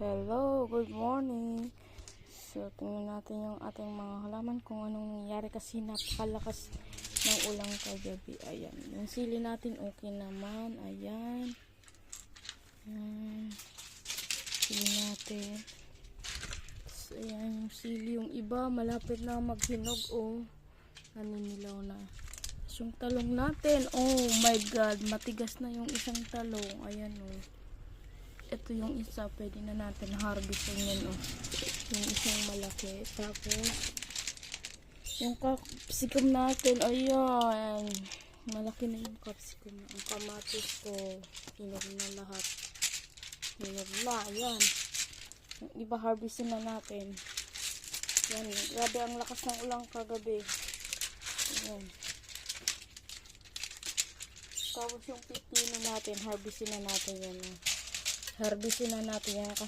Hello, good morning. So, tingnan natin yung ating mga halaman kung anong nangyari kasi napakalakas ng ulang kagabi. Ayan, yung sili natin okay naman. Ayan. Ayan. Sili natin. So, ayan yung sili. Yung iba, malapit na maghinog. Oh, naninilaw na. So, yung talong natin. Oh my God, matigas na yung isang talong. Ayan oh. Ito yung isa, pwede na natin harvestin yan oh. Yung isang malaki. Tapos yung capsicum natin, ayan, malaki na yung capsicum. Ang kamatis ko hinog na lahat. Hinog na, ayan. Yung iba harvestin na natin. Yan, grabe ang lakas ng ulang kagabi. Ayan. Tapos yung pipino natin, harvestin na natin yan oh. Harvestin na natin yan kasi